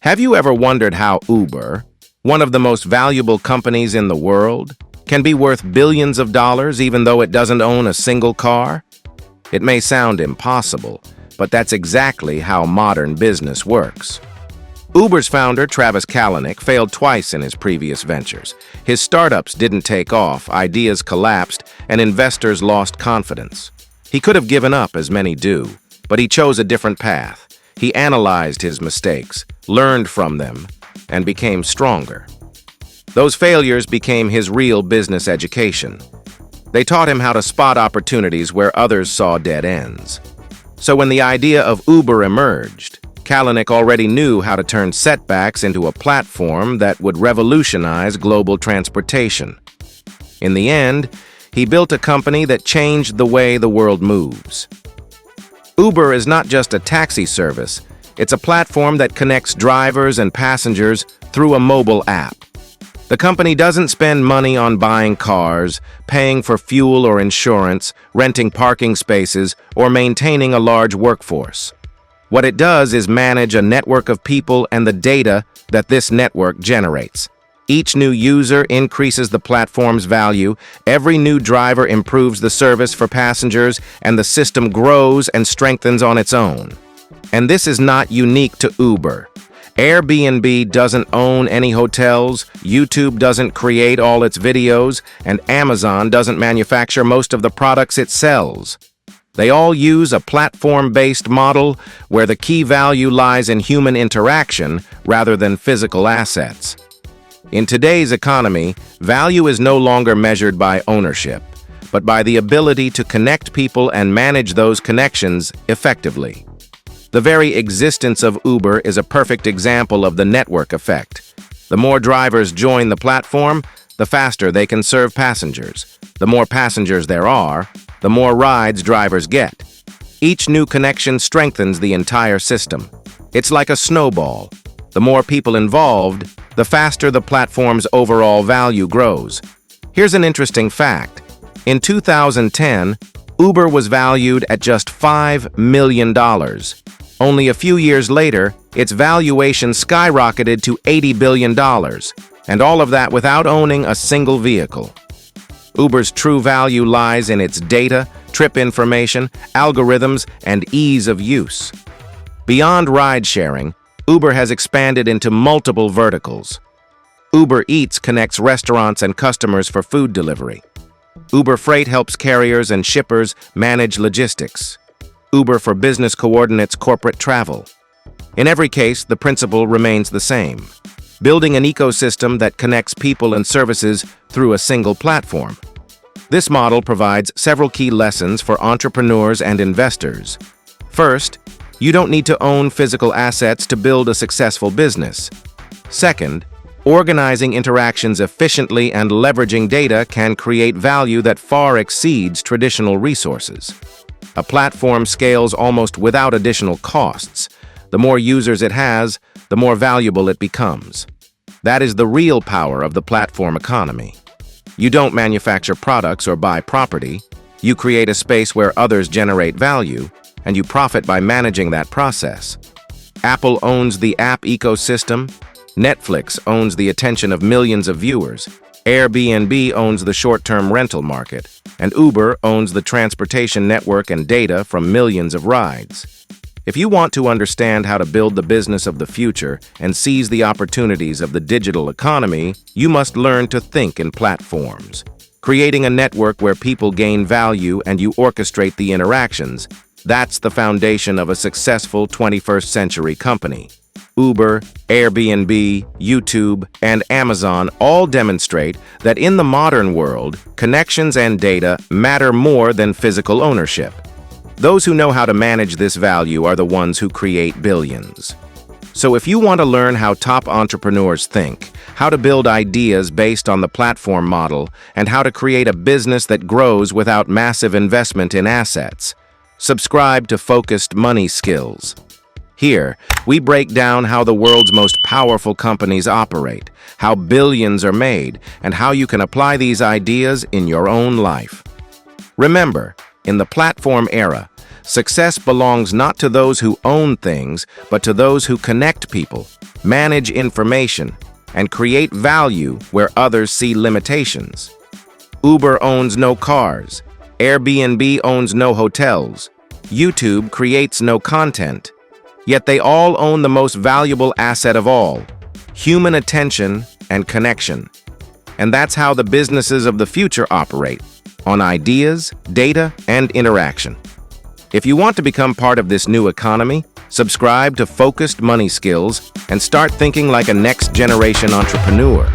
Have you ever wondered how Uber, one of the most valuable companies in the world, can be worth billions of dollars even though it doesn't own a single car? It may sound impossible, but that's exactly how modern business works. Uber's founder, Travis Kalanick, failed twice in his previous ventures. His startups didn't take off, ideas collapsed, and investors lost confidence. He could have given up, as many do, but he chose a different path. He analyzed his mistakes, learned from them, and became stronger. Those failures became his real business education. They taught him how to spot opportunities where others saw dead ends. So when the idea of Uber emerged, Kalanick already knew how to turn setbacks into a platform that would revolutionize global transportation. In the end, he built a company that changed the way the world moves. Uber is not just a taxi service, it's a platform that connects drivers and passengers through a mobile app. The company doesn't spend money on buying cars, paying for fuel or insurance, renting parking spaces, or maintaining a large workforce. What it does is manage a network of people and the data that this network generates. Each new user increases the platform's value, every new driver improves the service for passengers, and the system grows and strengthens on its own. And this is not unique to Uber. Airbnb doesn't own any hotels, YouTube doesn't create all its videos, and Amazon doesn't manufacture most of the products it sells. They all use a platform-based model where the key value lies in human interaction rather than physical assets. In today's economy, value is no longer measured by ownership, but by the ability to connect people and manage those connections effectively. The very existence of Uber is a perfect example of the network effect. The more drivers join the platform, the faster they can serve passengers. The more passengers there are, the more rides drivers get. Each new connection strengthens the entire system. It's like a snowball. The more people involved, the faster the platform's overall value grows. Here's an interesting fact. In 2010, Uber was valued at just $5 million. Only a few years later, its valuation skyrocketed to $80 billion, and all of that without owning a single vehicle. Uber's true value lies in its data, trip information, algorithms, and ease of use. Beyond ride-sharing, Uber has expanded into multiple verticals. Uber Eats connects restaurants and customers for food delivery. Uber Freight helps carriers and shippers manage logistics. Uber for Business coordinates corporate travel. In every case, the principle remains the same: building an ecosystem that connects people and services through a single platform. This model provides several key lessons for entrepreneurs and investors. First, you don't need to own physical assets to build a successful business. Second, organizing interactions efficiently and leveraging data can create value that far exceeds traditional resources. A platform scales almost without additional costs. The more users it has, the more valuable it becomes. That is the real power of the platform economy. You don't manufacture products or buy property. You create a space where others generate value, and you profit by managing that process. Apple owns the app ecosystem. Netflix owns the attention of millions of viewers. Airbnb owns the short-term rental market, and Uber owns the transportation network and data from millions of rides. If you want to understand how to build the business of the future and seize the opportunities of the digital economy, you must learn to think in platforms. Creating a network where people gain value and you orchestrate the interactions, that's the foundation of a successful 21st century company. Uber, Airbnb, YouTube, and Amazon all demonstrate that in the modern world, connections and data matter more than physical ownership. Those who know how to manage this value are the ones who create billions. So if you want to learn how top entrepreneurs think, how to build ideas based on the platform model, and how to create a business that grows without massive investment in assets, subscribe to Focused Money Skills. Here, we break down how the world's most powerful companies operate, how billions are made, and how you can apply these ideas in your own life. Remember, in the platform era, Success belongs not to those who own things, but to those who connect people, manage information, and create value where others see limitations. Uber owns no cars. Airbnb owns no hotels. YouTube creates no content. Yet they all own the most valuable asset of all, human attention and connection. And that's how the businesses of the future operate, on ideas, data, and interaction. If you want to become part of this new economy, subscribe to Focused Money Skills and start thinking like a next-generation entrepreneur.